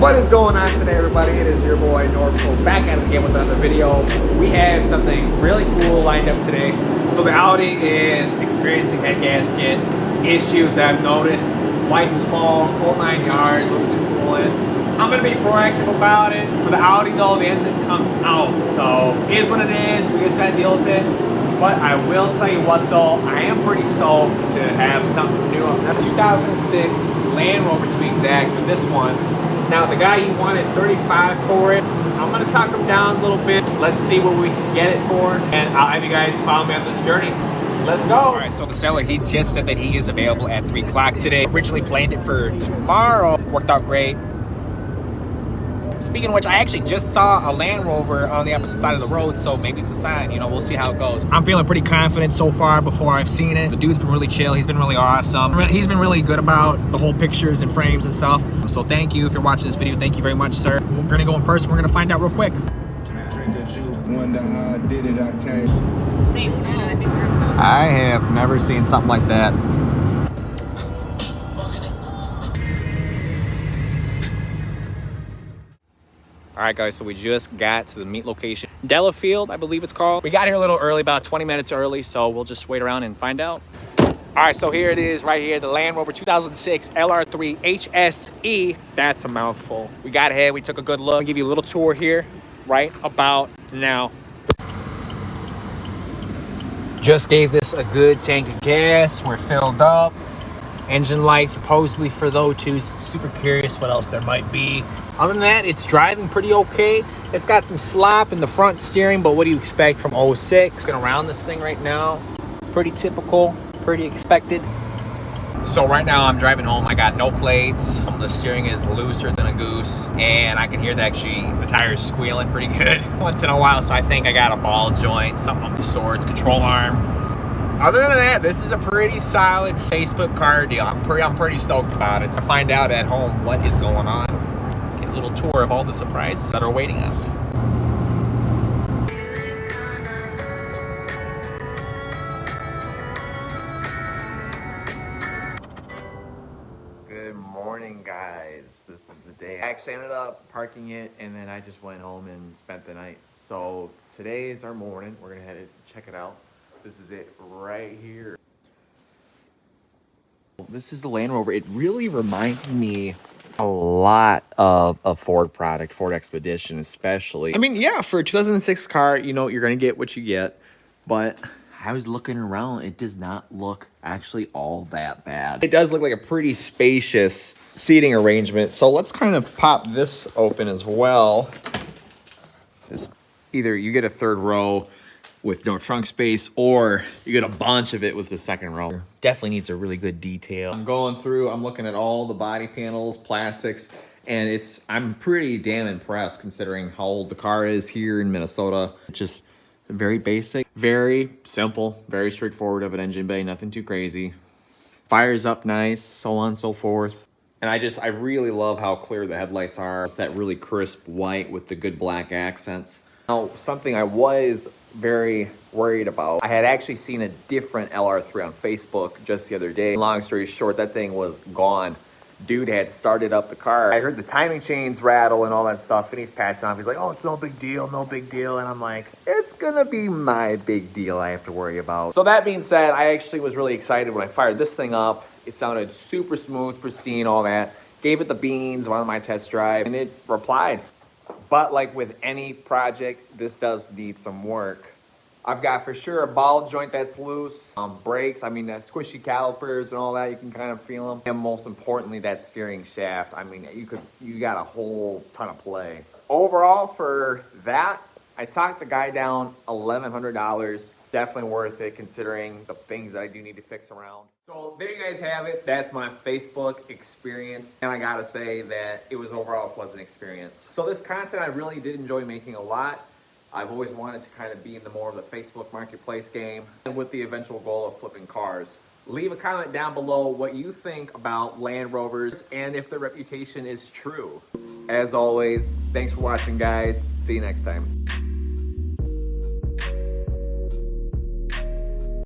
What is going on today, everybody? It is your boy Norco back at it again with another video. We have something really cool lined up today. So the Audi is experiencing head gasket issues that I've noticed. White small, whole 9 yards, losing coolant. I'm gonna be proactive about it. For the Audi though, the engine comes out. So it is what it is. We just gotta deal with it. But I will tell you what though, I am pretty stoked to have something new. That 2006 Land Rover to be exact for this one. Now the guy, he wanted 35 for it. I'm gonna talk him down a little bit. Let's see what we can get it for. And I'll have you guys follow me on this journey. Let's go. All right, so the seller, he just said that he is available at 3 o'clock today. Originally planned it for tomorrow. Worked out great. Speaking of which, I actually just saw a Land Rover on the opposite side of the road, so maybe it's a sign, you know, we'll see how it goes. I'm feeling pretty confident so far before I've seen it. The dude's been really chill, he's been really awesome. He's been really good about the whole pictures and frames and stuff. So thank you if you're watching this video, thank you very much, sir. We're gonna go in person, we're gonna find out real quick. I have never seen something like that. All right, guys, so we just got to the meet location. Delafield, I believe it's called. We got here a little early, about 20 minutes early, so we'll just wait around and find out. All right, so here it is right here, the Land Rover 2006 LR3 HSE. That's a mouthful. We got ahead, we took a good look. I'll give you a little tour here right about now. Just gave this a good tank of gas. We're filled up. Engine light supposedly for those two. Super curious what else there might be. Other than that, it's driving pretty okay. It's got some slop in the front steering, but what do you expect from 06? Going around this thing right now, pretty typical, pretty expected. So right now I'm driving home. I got no plates. The steering is looser than a goose, and I can hear that the tires squealing pretty good once in a while. So I think I got a ball joint, something of the sorts, control arm. Other than that, this is a pretty solid Facebook car deal. I'm pretty stoked about it. So find out at home what is going on. Get a little tour of all the surprises that are awaiting us. Good morning, guys. This is the day. I actually ended up parking it, and then I just went home and spent the night. So today is our morning. We're gonna head and check it out. This is it right here. This is the Land Rover. It really reminded me a lot of a Ford product, Ford Expedition especially. I mean, yeah, for a 2006 car, you know, you're gonna get what you get, but I was looking around, it does not look actually all that bad. It does look like a pretty spacious seating arrangement. So let's kind of pop this open as well. Either you get a third row with no trunk space, or you get a bunch of it with the second row. Definitely needs a really good detail. I'm going through, I'm looking at all the body panels, plastics, and I'm pretty damn impressed considering how old the car is here in Minnesota. It's just very basic, very simple, very straightforward of an engine bay, nothing too crazy. Fires up nice, so on and so forth. And I really love how clear the headlights are. It's that really crisp white with the good black accents. Now, something I was very worried about, I had actually seen a different LR3 on Facebook just the other day. Long story short, that thing was gone. Dude had started up the car. I heard the timing chains rattle and all that stuff, and he's passing off. He's like, oh, it's no big deal, no big deal. And I'm like, it's gonna be my big deal I have to worry about. So that being said, I actually was really excited when I fired this thing up. It sounded super smooth, pristine, all that. Gave it the beans on my test drive, and it replied. But like with any project, this does need some work. I've got for sure a ball joint that's loose, brakes, I mean, squishy calipers and all that, you can kind of feel them. And most importantly, that steering shaft. I mean, you got a whole ton of play. Overall, for that, I talked the guy down $1,100. Definitely worth it considering the things that I do need to fix around. So there you guys have it. That's my Facebook experience. And I gotta say that it was overall a pleasant experience. So this content I really did enjoy making a lot. I've always wanted to kind of be in the more of the Facebook marketplace game, and with the eventual goal of flipping cars. Leave a comment down below what you think about Land Rovers and if their reputation is true. As always, thanks for watching, guys. See you next time.